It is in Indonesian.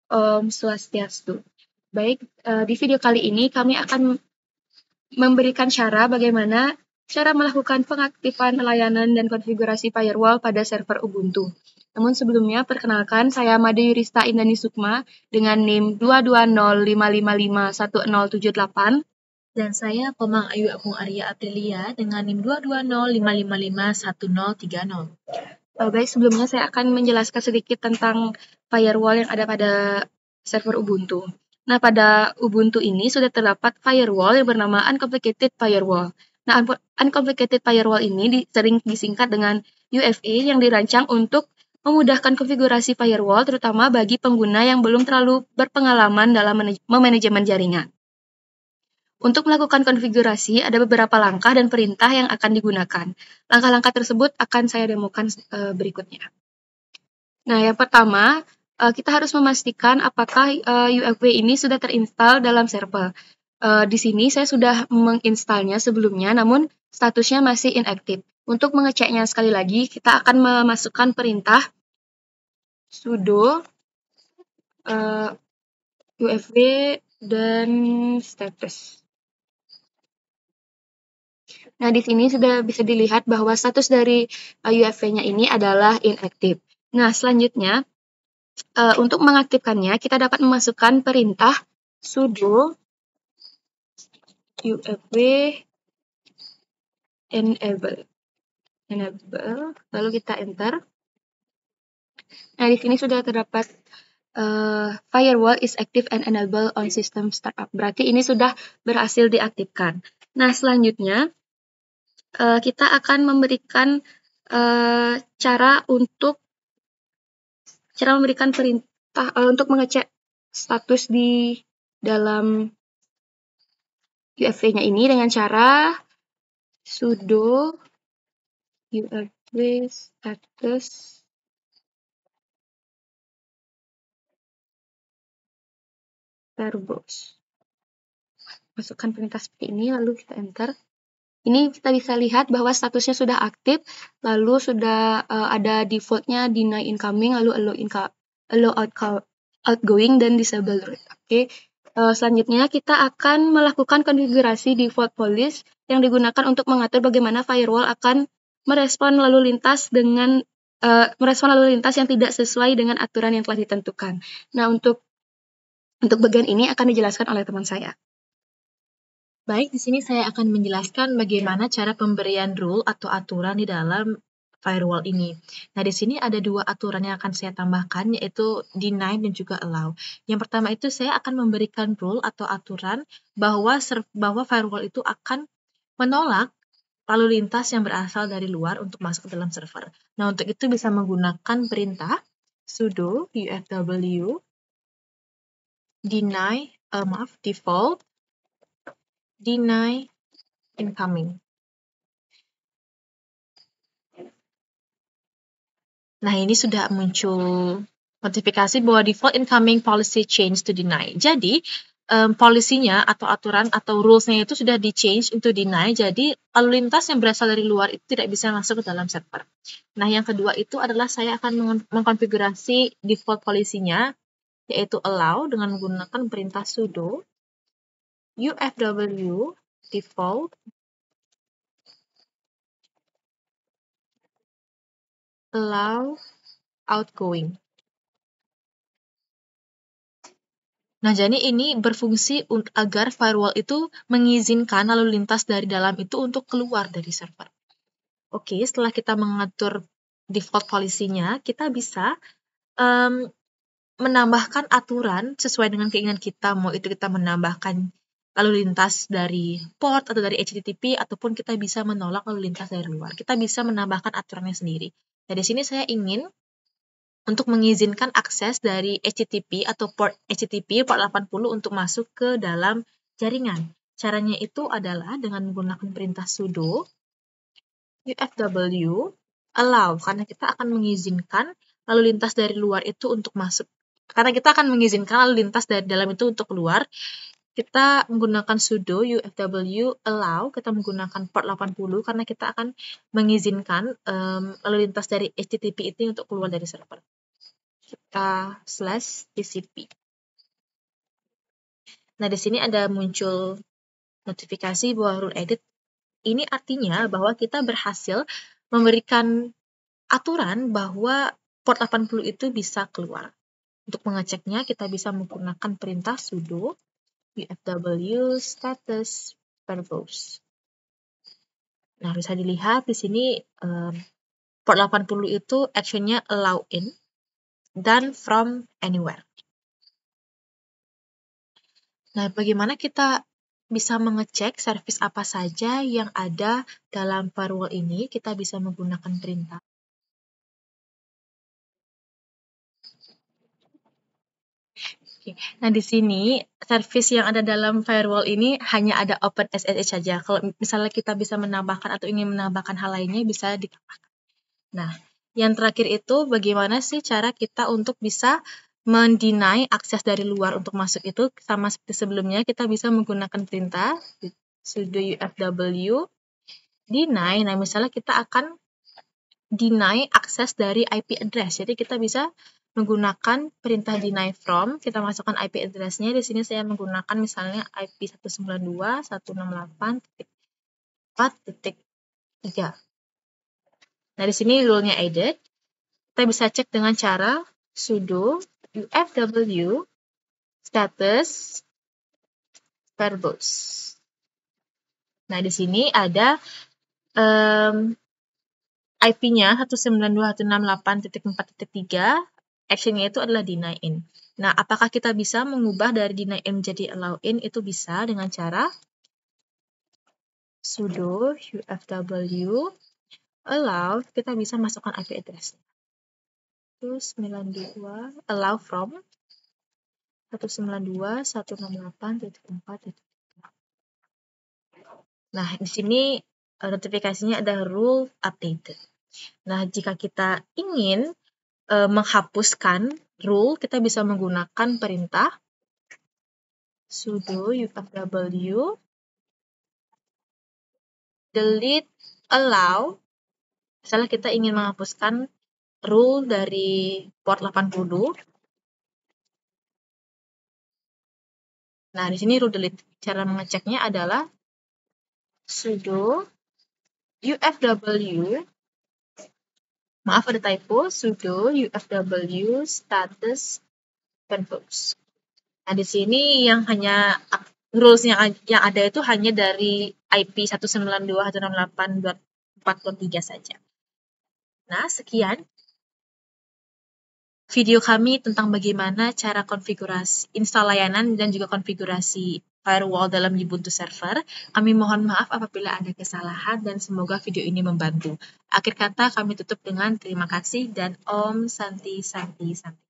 Om Swastiastu. Baik, di video kali ini kami akan memberikan bagaimana cara melakukan pengaktifan layanan dan konfigurasi firewall pada server Ubuntu. Namun sebelumnya, perkenalkan saya Made Yurista Indani Sukma dengan NIM 22055510078. Dan saya Komang Ayu Agung Arya Aprilia dengan NIM 22055551030. Baik, sebelumnya saya akan menjelaskan sedikit tentang firewall yang ada pada server Ubuntu. Nah, pada Ubuntu ini sudah terdapat firewall yang bernama Uncomplicated Firewall. Nah, Uncomplicated Firewall ini sering disingkat dengan UFA yang dirancang untuk memudahkan konfigurasi firewall terutama bagi pengguna yang belum terlalu berpengalaman dalam memanajemen jaringan. Untuk melakukan konfigurasi, ada beberapa langkah dan perintah yang akan digunakan. Langkah-langkah tersebut akan saya demokan berikutnya. Nah, yang pertama, kita harus memastikan apakah UFW ini sudah terinstall dalam server. Di sini saya sudah menginstalnya sebelumnya, namun statusnya masih inactive. Untuk mengeceknya sekali lagi, kita akan memasukkan perintah sudo UFW dan status. Nah, di sini sudah bisa dilihat bahwa status dari UFW-nya ini adalah inactive. Nah, selanjutnya, untuk mengaktifkannya, kita dapat memasukkan perintah sudo UFW enable, lalu kita enter. Nah, di sini sudah terdapat firewall is active and enable on system startup. Berarti ini sudah berhasil diaktifkan. Nah, selanjutnya, kita akan memberikan cara memberikan perintah untuk mengecek status di dalam UFW-nya ini dengan cara sudo UFW status verbose. Masukkan perintah seperti ini, lalu kita enter. Ini kita bisa lihat bahwa statusnya sudah aktif, lalu sudah ada defaultnya deny incoming, lalu allow outgoing, dan disable root. Oke. Selanjutnya kita akan melakukan konfigurasi default policy yang digunakan untuk mengatur bagaimana firewall akan merespon lalu lintas yang tidak sesuai dengan aturan yang telah ditentukan. Nah, untuk bagian ini akan dijelaskan oleh teman saya. Baik, di sini saya akan menjelaskan bagaimana cara pemberian rule atau aturan di dalam firewall ini. Nah, di sini ada dua aturan yang akan saya tambahkan, yaitu deny dan juga allow. Yang pertama itu saya akan memberikan rule atau aturan bahwa firewall itu akan menolak lalu lintas yang berasal dari luar untuk masuk ke dalam server. Nah, untuk itu bisa menggunakan perintah sudo ufw default deny incoming. Nah, ini sudah muncul notifikasi bahwa default incoming policy change to deny. Jadi, polisinya atau aturan atau rules-nya itu sudah di-change into deny, jadi lalu lintas yang berasal dari luar itu tidak bisa masuk ke dalam server. Nah, yang kedua itu adalah saya akan mengkonfigurasi default polisinya, yaitu allow dengan menggunakan perintah sudo ufw default allow outgoing. Nah, jadi ini berfungsi agar firewall itu mengizinkan lalu lintas dari dalam itu untuk keluar dari server. Oke, setelah kita mengatur default policy-nya, kita bisa menambahkan aturan sesuai dengan keinginan kita, mau itu kita menambahkan lalu lintas dari port atau dari HTTP, ataupun kita bisa menolak lalu lintas dari luar. Kita bisa menambahkan aturannya sendiri. Nah, di sini saya ingin untuk mengizinkan akses dari HTTP atau port HTTP port 80 untuk masuk ke dalam jaringan. Caranya itu adalah dengan menggunakan perintah sudo ufw allow, karena kita akan mengizinkan lalu lintas dari luar itu untuk masuk. Karena kita akan mengizinkan lalu lintas dari dalam itu untuk keluar, kita menggunakan sudo ufw allow, kita menggunakan port 80 karena kita akan mengizinkan lalu lintas dari HTTP itu untuk keluar dari server. Kita /tcp. Nah, di sini ada muncul notifikasi bahwa rule edit. Ini artinya bahwa kita berhasil memberikan aturan bahwa port 80 itu bisa keluar. Untuk mengeceknya, kita bisa menggunakan perintah sudo ufw status verbose. Nah, bisa dilihat di sini port 80 itu actionnya allow in dan from anywhere. Nah, bagaimana kita bisa mengecek service apa saja yang ada dalam firewall ini? Kita bisa menggunakan perintah. Nah, di sini service yang ada dalam firewall ini hanya ada OpenSSH saja. Kalau misalnya kita bisa menambahkan atau ingin menambahkan hal lainnya, bisa ditambahkan. Nah, yang terakhir itu bagaimana sih cara kita untuk bisa mendeny akses dari luar untuk masuk itu? Sama seperti sebelumnya, kita bisa menggunakan perintah sudo ufw deny. Nah, misalnya kita akan deny akses dari IP address. Jadi kita bisa menggunakan perintah deny from, kita masukkan IP address-nya. Di sini saya menggunakan misalnya IP 192.168.4.3. Nah, di sini rule-nya added. Kita bisa cek dengan cara sudo ufw status verbose. Nah, di sini ada IP-nya 192.168.4.3, action-nya itu adalah deny in. Nah, apakah kita bisa mengubah dari deny in menjadi allow in? Itu bisa dengan cara sudo ufw allow, kita bisa masukkan IP address-nya. 192 allow from 192.168.4.3. Nah, di sini notifikasinya ada rule updated. Nah, jika kita ingin menghapuskan rule, kita bisa menggunakan perintah sudo ufw delete allow. Misalnya kita ingin menghapuskan rule dari port 80. Nah, di sini rule delete. Cara mengeceknya adalah sudo ufw, maaf ada typo, sudo ufw status verbose. Nah, di sini yang hanya rules yang ada itu hanya dari IP 192.168.4.3 saja. Nah, sekian video kami tentang bagaimana cara konfigurasi install layanan dan juga konfigurasi firewall dalam Ubuntu server. Kami mohon maaf apabila ada kesalahan dan semoga video ini membantu. Akhir kata kami tutup dengan terima kasih dan Om Santi Santi Santi.